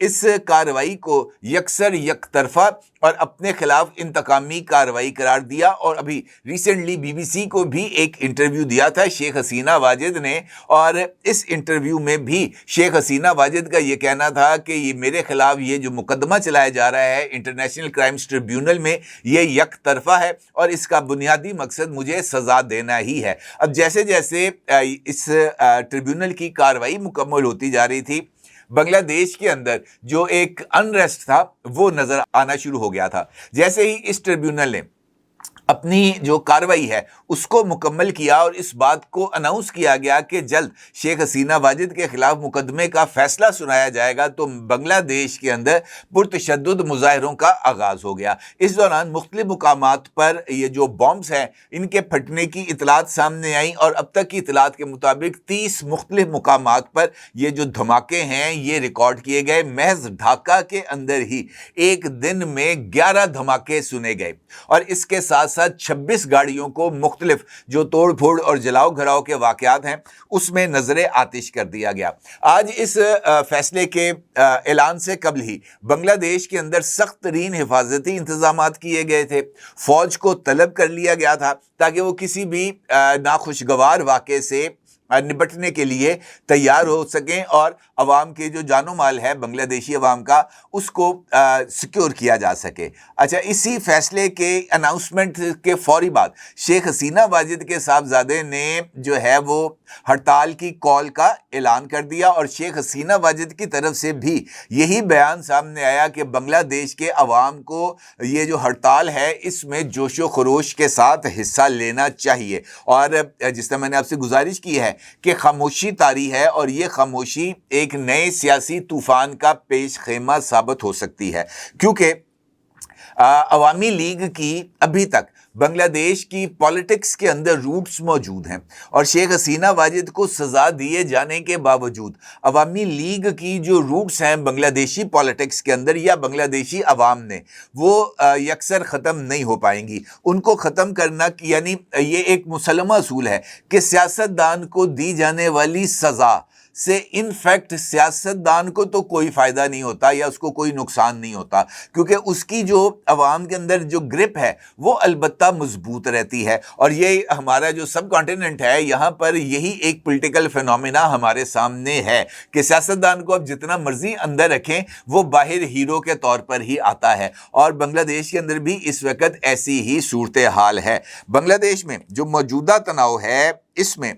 اس کارروائی کو یکسر یک طرفہ اور اپنے خلاف انتقامی کارروائی قرار دیا، اور ابھی ریسنٹلی بی بی سی کو بھی ایک انٹرویو دیا تھا شیخ حسینہ واجد نے، اور اس انٹرویو میں بھی شیخ حسینہ واجد کا یہ کہنا تھا کہ یہ میرے خلاف یہ جو مقدمہ چلایا جا رہا ہے انٹرنیشنل کرائمز ٹریبیونل میں، یہ یک طرفہ ہے اور اس کا بنیادی مقصد مجھے سزا دینا ہی ہے۔ اب جیسے جیسے اس ٹریبیونل کی کارروائی مکمل ہوتی جا رہی تھی، بنگلہ دیش کے اندر جو ایک انریسٹ تھا وہ نظر آنا شروع ہو گیا تھا۔ جیسے ہی اس ٹریبیونل نے اپنی جو کارروائی ہے اس کو مکمل کیا اور اس بات کو اناؤنس کیا گیا کہ جلد شیخ حسینہ واجد کے خلاف مقدمے کا فیصلہ سنایا جائے گا، تو بنگلہ دیش کے اندر پرتشدد مظاہروں کا آغاز ہو گیا۔ اس دوران مختلف مقامات پر یہ جو بامبس ہیں ان کے پھٹنے کی اطلاعات سامنے آئیں، اور اب تک کی اطلاعات کے مطابق 30 مختلف مقامات پر یہ جو دھماکے ہیں یہ ریکارڈ کیے گئے۔ محض ڈھاکہ کے اندر ہی ایک دن میں 11 دھماکے سنے گئے، اور اس کے ساتھ 26 گاڑیوں کو مختلف جو توڑ پھوڑ اور جلاؤ گھراؤ کے واقعات ہیں اس میں نظر آتش کر دیا گیا۔ آج اس فیصلے کے اعلان سے قبل ہی بنگلہ دیش کے اندر سخت ترین حفاظتی انتظامات کیے گئے تھے۔ فوج کو طلب کر لیا گیا تھا تاکہ وہ کسی بھی ناخوشگوار واقعے سے نپٹنے کے لیے تیار ہو سکیں اور عوام کے جو جان و مال ہے بنگلہ دیشی عوام کا اس کو سیکیور کیا جا سکے۔ اچھا، اسی فیصلے کے اناؤنسمنٹ کے فوری بعد شیخ حسینہ واجد کے صاحبزادے نے جو ہے وہ ہڑتال کی کال کا اعلان کر دیا، اور شیخ حسینہ واجد کی طرف سے بھی یہی بیان سامنے آیا کہ بنگلہ دیش کے عوام کو یہ جو ہڑتال ہے اس میں جوش و خروش کے ساتھ حصہ لینا چاہیے، اور جس طرح میں نے آپ سے گزارش کی ہے کہ خاموشی طاری ہے، اور یہ خاموشی ایک نئے سیاسی طوفان کا پیش خیمہ ثابت ہو سکتی ہے، کیونکہ عوامی لیگ کی ابھی تک بنگلہ دیش کی پالیٹکس کے اندر روٹس موجود ہیں، اور شیخ حسینہ واجد کو سزا دیے جانے کے باوجود عوامی لیگ کی جو روٹس ہیں بنگلہ دیشی پالیٹکس کے اندر یا بنگلہ دیشی عوام نے، وہ یکسر ختم نہیں ہو پائیں گی۔ ان کو ختم کرنا یعنی یہ ایک مسلمہ اصول ہے کہ سیاستدان کو دی جانے والی سزا سے ان فیکٹ سیاستدان کو تو کوئی فائدہ نہیں ہوتا یا اس کو کوئی نقصان نہیں ہوتا، کیونکہ اس کی جو عوام کے اندر جو گرپ ہے وہ البتہ مضبوط رہتی ہے، اور یہ ہمارا جو سب کانٹیننٹ ہے یہاں پر یہی ایک پولیٹیکل فینومینا ہمارے سامنے ہے کہ سیاستدان کو اب جتنا مرضی اندر رکھیں وہ باہر ہیرو کے طور پر ہی آتا ہے، اور بنگلہ دیش کے اندر بھی اس وقت ایسی ہی صورتحال ہے۔ بنگلہ دیش میں جو موجودہ تناؤ ہے اس میں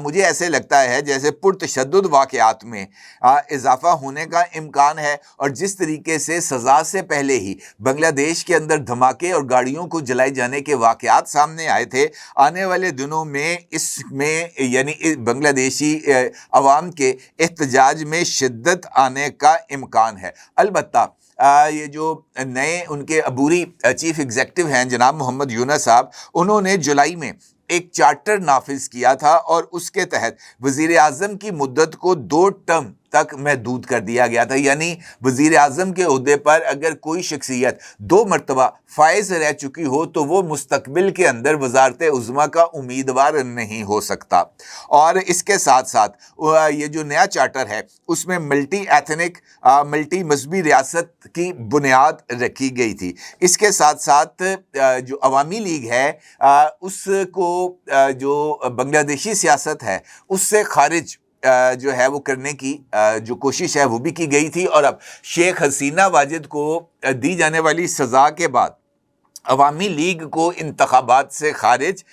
مجھے ایسے لگتا ہے جیسے پرتشدد واقعات میں اضافہ ہونے کا امکان ہے، اور جس طریقے سے سزا سے پہلے ہی بنگلہ دیش کے اندر دھماکے اور گاڑیوں کو جلائے جانے کے واقعات سامنے آئے تھے، آنے والے دنوں میں اس میں یعنی بنگلہ دیشی عوام کے احتجاج میں شدت آنے کا امکان ہے۔ البتہ یہ جو نئے ان کے عبوری چیف ایگزیکٹو ہیں جناب محمد یونس صاحب، انہوں نے جولائی میں ایک چارٹر نافذ کیا تھا، اور اس کے تحت وزیر اعظم کی مدت کو 2 ٹرم تک محدود کر دیا گیا تھا، یعنی وزیر اعظم کے عہدے پر اگر کوئی شخصیت 2 مرتبہ فائز رہ چکی ہو تو وہ مستقبل کے اندر وزارت عظمیٰ کا امیدوار نہیں ہو سکتا۔ اور اس کے ساتھ ساتھ یہ جو نیا چارٹر ہے اس میں ملٹی ایتھنک ملٹی مذہبی ریاست کی بنیاد رکھی گئی تھی۔ اس کے ساتھ ساتھ جو عوامی لیگ ہے اس کو جو بنگلہ دیشی سیاست ہے اس سے خارج جو ہے وہ کرنے کی جو کوشش ہے وہ بھی کی گئی تھی، اور اب شیخ حسینہ واجد کو دی جانے والی سزا کے بعد عوامی لیگ کو انتخابات سے خارج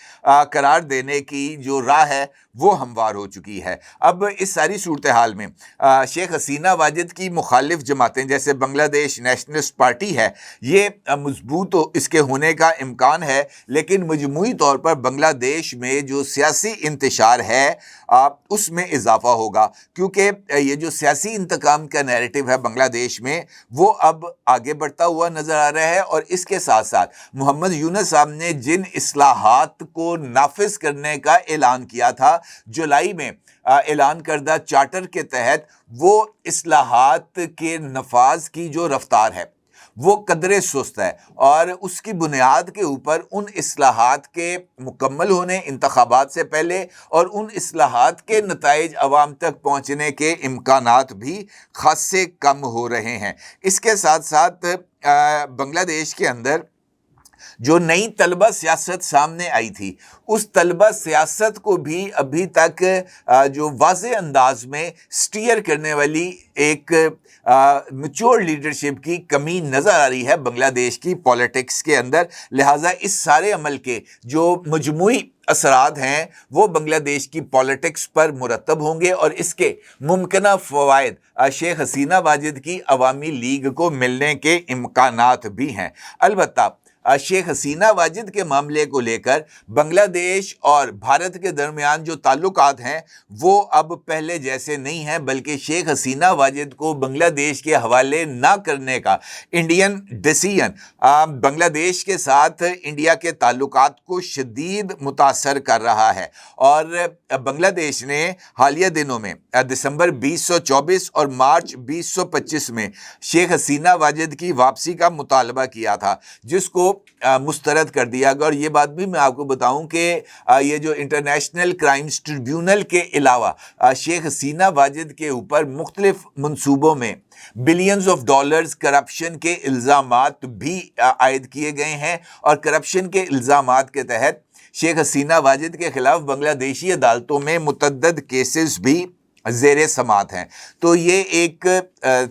قرار دینے کی جو راہ ہے وہ ہموار ہو چکی ہے۔ اب اس ساری صورتحال میں شیخ حسینہ واجد کی مخالف جماعتیں جیسے بنگلہ دیش نیشنلسٹ پارٹی ہے، یہ مضبوط اس کے ہونے کا امکان ہے، لیکن مجموعی طور پر بنگلہ دیش میں جو سیاسی انتشار ہے اس میں اضافہ ہوگا، کیونکہ یہ جو سیاسی انتقام کا نیریٹو ہے بنگلہ دیش میں وہ اب آگے بڑھتا ہوا نظر آ رہا ہے، اور اس کے ساتھ ساتھ محمد یونس صاحب نے جن اصلاحات کو نافذ کرنے کا اعلان کیا تھا جولائی میں اعلان کردہ چارٹر کے تحت، وہ اصلاحات کے نفاذ کی جو رفتار ہے وہ قدرے سست ہے، اور اس کی بنیاد کے اوپر ان اصلاحات کے مکمل ہونے انتخابات سے پہلے اور ان اصلاحات کے نتائج عوام تک پہنچنے کے امکانات بھی خاصے کم ہو رہے ہیں۔ اس کے ساتھ ساتھ بنگلہ دیش کے اندر جو نئی طلبہ سیاست سامنے آئی تھی، اس طلبہ سیاست کو بھی ابھی تک جو واضح انداز میں سٹیئر کرنے والی ایک میچور لیڈرشپ کی کمی نظر آ رہی ہے بنگلہ دیش کی پولیٹکس کے اندر۔ لہٰذا اس سارے عمل کے جو مجموعی اثرات ہیں وہ بنگلہ دیش کی پولیٹکس پر مرتب ہوں گے، اور اس کے ممکنہ فوائد شیخ حسینہ واجد کی عوامی لیگ کو ملنے کے امکانات بھی ہیں۔ البتہ شیخ حسینہ واجد کے معاملے کو لے کر بنگلہ دیش اور بھارت کے درمیان جو تعلقات ہیں وہ اب پہلے جیسے نہیں ہیں، بلکہ شیخ حسینہ واجد کو بنگلہ دیش کے حوالے نہ کرنے کا انڈین ڈیسیژن بنگلہ دیش کے ساتھ انڈیا کے تعلقات کو شدید متاثر کر رہا ہے، اور بنگلہ دیش نے حالیہ دنوں میں دسمبر 2024 اور مارچ 2025 میں شیخ حسینہ واجد کی واپسی کا مطالبہ کیا تھا، جس کو مسترد کر دیا گیا۔ اور یہ بات بھی میں آپ کو بتاؤں کہ یہ جو انٹرنیشنل کرائمز ٹریبیونل کے علاوہ شیخ حسینہ واجد کے اوپر مختلف منصوبوں میں بلینز آف ڈالرز کرپشن کے الزامات بھی عائد کیے گئے ہیں، اور کرپشن کے الزامات کے تحت شیخ حسینہ واجد کے خلاف بنگلہ دیشی عدالتوں میں متعدد کیسز بھی زیر سماعت ہیں۔ تو یہ ایک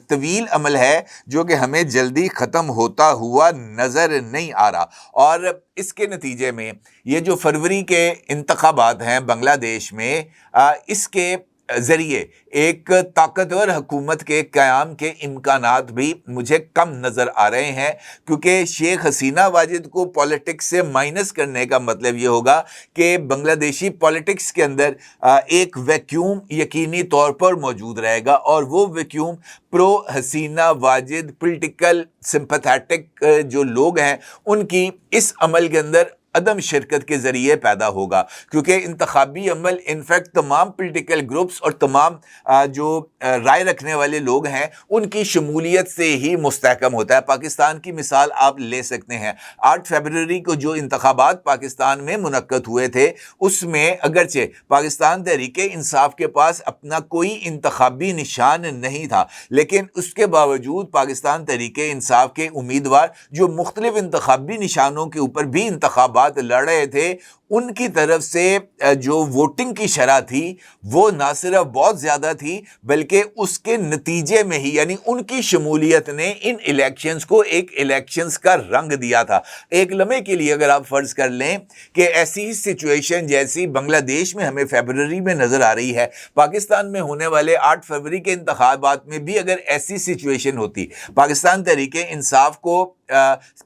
طویل عمل ہے جو کہ ہمیں جلدی ختم ہوتا ہوا نظر نہیں آ رہا، اور اس کے نتیجے میں یہ جو فروری کے انتخابات ہیں بنگلہ دیش میں، اس کے ذریعے ایک طاقتور حکومت کے قیام کے امکانات بھی مجھے کم نظر آ رہے ہیں، کیونکہ شیخ حسینہ واجد کو پولیٹکس سے مائنس کرنے کا مطلب یہ ہوگا کہ بنگلہ دیشی پولیٹکس کے اندر ایک ویکیوم یقینی طور پر موجود رہے گا، اور وہ ویکیوم پرو حسینہ واجد پولیٹیکل سمپتھیٹک جو لوگ ہیں ان کی اس عمل کے اندر عدم شرکت کے ذریعے پیدا ہوگا، کیونکہ انتخابی عمل انفیکٹ تمام پولیٹیکل گروپس اور تمام جو رائے رکھنے والے لوگ ہیں ان کی شمولیت سے ہی مستحکم ہوتا ہے۔ پاکستان کی مثال آپ لے سکتے ہیں، 8 فروری کو جو انتخابات پاکستان میں منعقد ہوئے تھے اس میں اگرچہ پاکستان تحریک انصاف کے پاس اپنا کوئی انتخابی نشان نہیں تھا، لیکن اس کے باوجود پاکستان تحریک انصاف کے امیدوار جو مختلف انتخابی نشانوں کے اوپر بھی انتخابات لڑ رہے تھے، ان کی طرف سے جو ووٹنگ کی شرح تھی وہ نہ صرف بہت زیادہ تھی بلکہ اس کے نتیجے میں ہی یعنی ان کی شمولیت نے ان الیکشنز کو ایک الیکشنز کا رنگ دیا تھا۔ ایک لمحے کے لیے اگر آپ فرض کر لیں کہ ایسی سچویشن جیسی بنگلہ دیش میں ہمیں فیبروری میں نظر آ رہی ہے، پاکستان میں ہونے والے 8 فروری کے انتخابات میں بھی اگر ایسی سچویشن ہوتی، پاکستان تحریک انصاف کو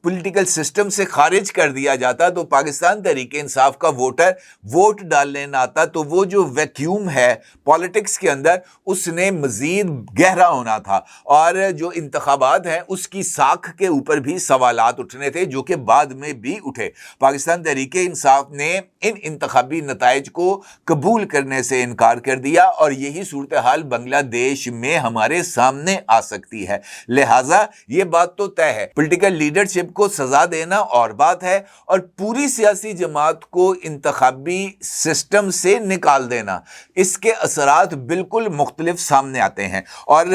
پولیٹیکل سسٹم سے خارج کر دیا جاتا تو پاکستان تحریک انصاف کا ووٹر ووٹ ڈالنے نہ آتا، تو وہ جو ویکیوم ہے پالیٹکس کے اندر اس نے مزید گہرا ہونا تھا، اور جو انتخابات ہیں اس کی ساکھ کے اوپر بھی سوالات اٹھنے تھے جو کہ بعد میں بھی اٹھے۔ پاکستان تحریک انصاف نے ان انتخابی نتائج کو قبول کرنے سے انکار کر دیا، اور یہی صورتحال بنگلہ دیش میں ہمارے سامنے آ سکتی ہے۔ لہٰذا یہ بات تو طے ہے، پولیٹیکل لیڈرشپ کو سزا دینا اور بات ہے، اور پوری سیاسی جماعت کو انتخابی سسٹم سے نکال دینا، اس کے اثرات بالکل مختلف سامنے آتے ہیں۔ اور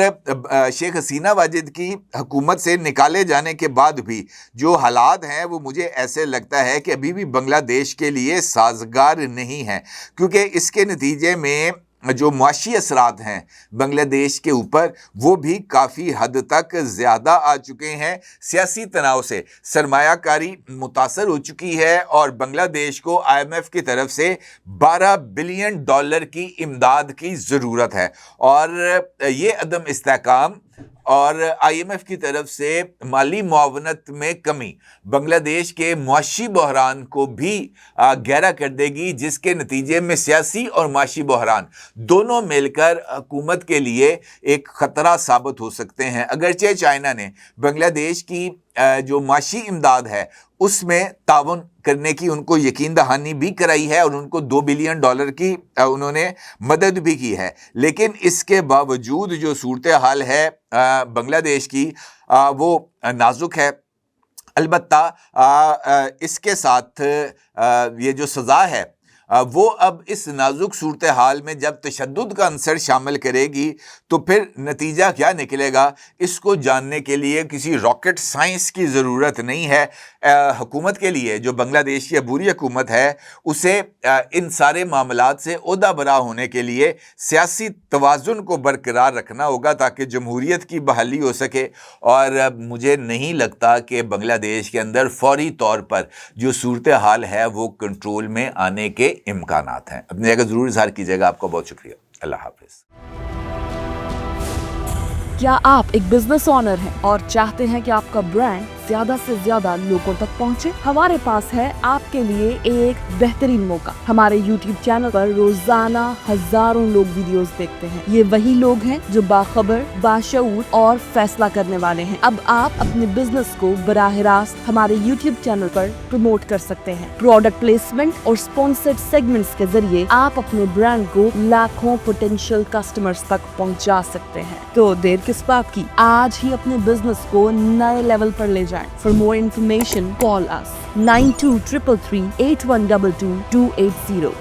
شیخ حسینہ واجد کی حکومت سے نکالے جانے کے بعد بھی جو حالات ہیں وہ مجھے ایسے لگتا ہے کہ ابھی بھی بنگلہ دیش کے لیے سازگار نہیں ہیں، کیونکہ اس کے نتیجے میں جو معاشی اثرات ہیں بنگلہ دیش کے اوپر وہ بھی کافی حد تک زیادہ آ چکے ہیں۔ سیاسی تناؤ سے سرمایہ کاری متاثر ہو چکی ہے، اور بنگلہ دیش کو IMF کی طرف سے $12 بلین کی امداد کی ضرورت ہے، اور یہ عدم استحکام اور IMF کی طرف سے مالی معاونت میں کمی بنگلہ دیش کے معاشی بحران کو بھی گہرا کر دے گی، جس کے نتیجے میں سیاسی اور معاشی بحران دونوں مل کر حکومت کے لیے ایک خطرہ ثابت ہو سکتے ہیں۔ اگرچہ چائنا نے بنگلہ دیش کی جو معاشی امداد ہے اس میں تعاون کرنے کی ان کو یقین دہانی بھی کرائی ہے اور ان کو $2 بلین کی انہوں نے مدد بھی کی ہے. لیکن اس کے باوجود جو صورتحال ہے بنگلہ دیش کی وہ نازک ہے. البتہ اس کے ساتھ یہ جو سزا ہے وہ اب اس نازک صورتحال میں جب تشدد کا عنصر شامل کرے گی تو پھر نتیجہ کیا نکلے گا اس کو جاننے کے لیے کسی راکٹ سائنس کی ضرورت نہیں ہے. حکومت کے لیے جو بنگلہ دیش کی عبوری حکومت ہے اسے ان سارے معاملات سے عہدہ برا ہونے کے لیے سیاسی توازن کو برقرار رکھنا ہوگا تاکہ جمہوریت کی بحالی ہو سکے. اور مجھے نہیں لگتا کہ بنگلہ دیش کے اندر فوری طور پر جو صورتحال ہے وہ کنٹرول میں آنے کے امکانات ہیں. اپنی جگہ ضرور اظہار کیجیے گا. آپ کا بہت شکریہ. اللہ حافظ. کیا آپ ایک بزنس اونر ہیں اور چاہتے ہیں کہ آپ کا برانڈ زیادہ سے زیادہ لوگوں تک پہنچے؟ ہمارے پاس ہے آپ کے لیے ایک بہترین موقع. ہمارے یوٹیوب چینل پر روزانہ ہزاروں لوگ ویڈیوز دیکھتے ہیں. یہ وہی لوگ ہیں جو باخبر، باشعور اور فیصلہ کرنے والے ہیں. اب آپ اپنے بزنس کو براہ راست ہمارے یوٹیوب چینل پر پروموٹ کر سکتے ہیں. پروڈکٹ پلیسمنٹ اور اسپانسرڈ سیگمنٹس کے ذریعے آپ اپنے برانڈ کو لاکھوں پوٹینشیل کسٹمرز تک پہنچا سکتے ہیں. تو دیر کس بات کی؟ آج ہی اپنے بزنس کو نئے لیول پر لے جائیں. For more information, call us 9233 8122 280.